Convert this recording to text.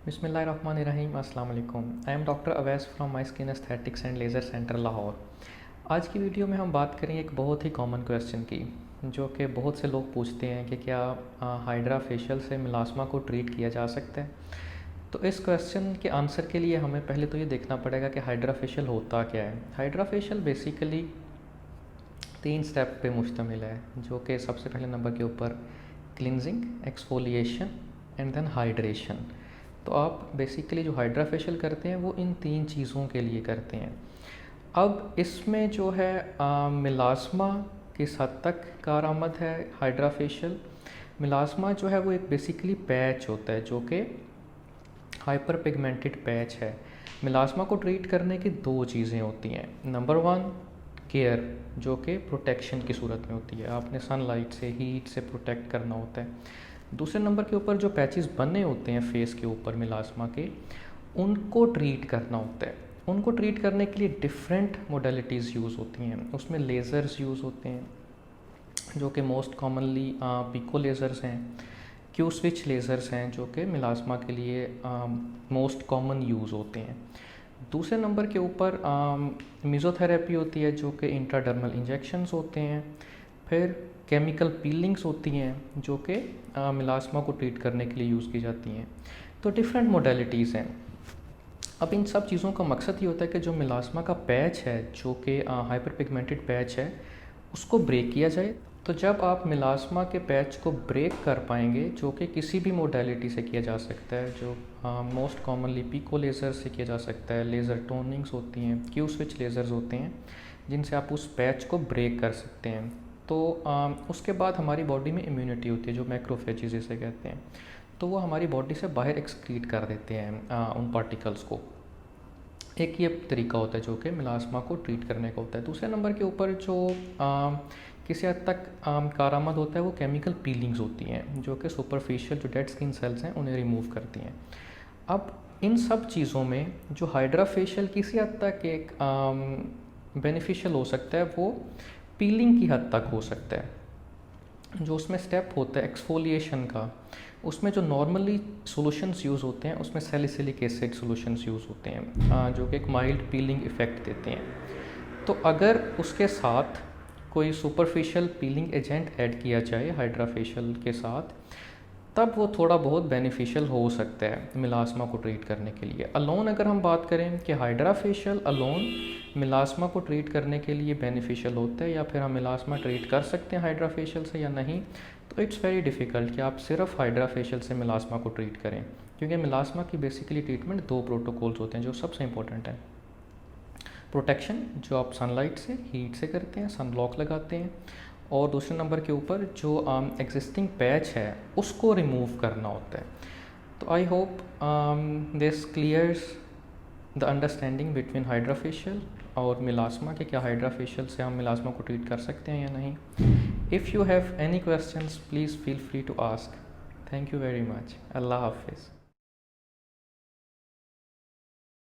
बिस्मिल्लाहिर्रहमानिर्रहीम अस्सलाम वालेकुम। I am doctor Awais from my skin aesthetics and laser centre Lahore. आज की वीडियो में हम बात करेंगे एक बहुत ही कॉमन क्वेश्चन की, जो कि बहुत से लोग पूछते हैं कि क्या हाइड्रा फेशियल से मिलास्मा को ट्रीट किया जा सकता है। तो इस क्वेश्चन के आंसर के लिए हमें पहले तो ये देखना पड़ेगा कि हाइड्रा फेशियल होता क्या है। हाइड्रा फेशियल बेसिकली 3 स्टेप पे मुश्तमिल है, जो कि सबसे पहले नंबर के ऊपर cleansing, exfoliation and then hydration. तो आप बेसिकली जो हाइड्रा फेशियल करते हैं वो इन 3 चीज़ों के लिए करते हैं। अब इसमें जो है मिलास्मा किस हद तक कारआमद है हाइड्रा फेशियल। मिलास्मा जो है वो एक बेसिकली पैच होता है, जो कि हाइपर पिगमेंटेड पैच है। मिलास्मा को ट्रीट करने की 2 चीज़ें होती हैं। नंबर 1 केयर, जो कि प्रोटेक्शन की सूरत में होती है। आपने सनलाइट से, हीट से प्रोटेक्ट करना होता है। दूसरे नंबर के ऊपर जो पैचेस बने होते हैं फेस के ऊपर मिलास्मा के, उनको ट्रीट करना होता है। उनको ट्रीट करने के लिए डिफरेंट मोडेलिटीज़ यूज़ होती हैं। उसमें लेज़र्स यूज़ होते हैं, जो कि मोस्ट कॉमनली पिको लेज़र्स हैं, क्यू स्विच लेज़र्स हैं, जो कि मिलास्मा के लिए मोस्ट कॉमन यूज़ होते हैं। दूसरे नंबर के ऊपर मेसोथेरेपी होती है, जो कि इंट्राडर्मल इंजेक्शंस होते हैं। फिर केमिकल पीलिंग्स होती हैं, जो कि मिलास्मा को ट्रीट करने के लिए यूज़ की जाती हैं। तो डिफरेंट मोडेलिटीज़ हैं। अब इन सब चीज़ों का मकसद ये होता है कि जो मिलास्मा का पैच है, जो कि हाइपर पिगमेंटेड पैच है, उसको ब्रेक किया जाए। तो जब आप मिलास्मा के पैच को ब्रेक कर पाएंगे, जो कि किसी भी मोडेलिटी से किया जा सकता है, जो मोस्ट कॉमनली पिको लेज़र से किया जा सकता है, लेज़र टोनिंग्स होती हैं, क्यू स्विच लेज़र्स होते हैं, जिनसे आप उस पैच को ब्रेक कर सकते हैं। तो उसके बाद हमारी बॉडी में इम्यूनिटी होती है, जो मैक्रोफेजेस जिसे कहते हैं। तो वो हमारी बॉडी से बाहर एक्सक्रीट कर देते हैं उन पार्टिकल्स को। एक ये तरीका होता है जो कि मिलास्मा को ट्रीट करने का होता है। दूसरे नंबर के ऊपर जो किसी हद तक कारआमद होता है, वो केमिकल पीलिंग्स होती हैं, जो कि सुपरफिशियल जो डेड स्किन सेल्स हैं उन्हें रिमूव करती हैं। अब इन सब चीज़ों में जो हाइड्रा फेशियल किसी हद तक एक बेनिफिशियल हो सकता है, वो पीलिंग की हद तक हो सकता है। जो उसमें स्टेप होता है एक्सफोलिएशन का, उसमें जो नॉर्मली सॉल्यूशंस यूज़ होते हैं, उसमें सैलिसिलिक एसिड सॉल्यूशंस यूज़ होते हैं, जो कि एक माइल्ड पीलिंग इफ़ेक्ट देते हैं। तो अगर उसके साथ कोई सुपरफिशियल पीलिंग एजेंट ऐड किया जाए हाइड्रा फेशियल के साथ, तब वो थोड़ा बहुत बेनिफिशियल हो सकता है मिलास्मा को ट्रीट करने के लिए। अलोन अगर हम बात करें कि हाइड्रा फेशियल अलोन मिलास्मा को ट्रीट करने के लिए बेनिफिशियल होता है, या फिर हम मिलास्मा ट्रीट कर सकते हैं हाइड्रा फेशियल से या नहीं, तो इट्स वेरी डिफ़िकल्ट कि आप सिर्फ हाइड्रा फेशियल से मिलास्मा को ट्रीट करें, क्योंकि मिलास्मा की बेसिकली ट्रीटमेंट 2 प्रोटोकॉल्स होते हैं जो सबसे इंपॉर्टेंट है। प्रोटेक्शन, जो आप सनलाइट से, हीट से करते हैं, सन ब्लॉक लगाते हैं, और दूसरे नंबर के ऊपर जो एग्जिस्टिंग पैच है उसको रिमूव करना होता है। तो I hope this clears the understanding between hydra facial और मिलास्मा, कि क्या हाइड्रा फेशियल से हम मिलास्मा को ट्रीट कर सकते हैं या नहीं। If you have any questions please feel free to ask. Thank you very much. अल्लाह हाफिज़।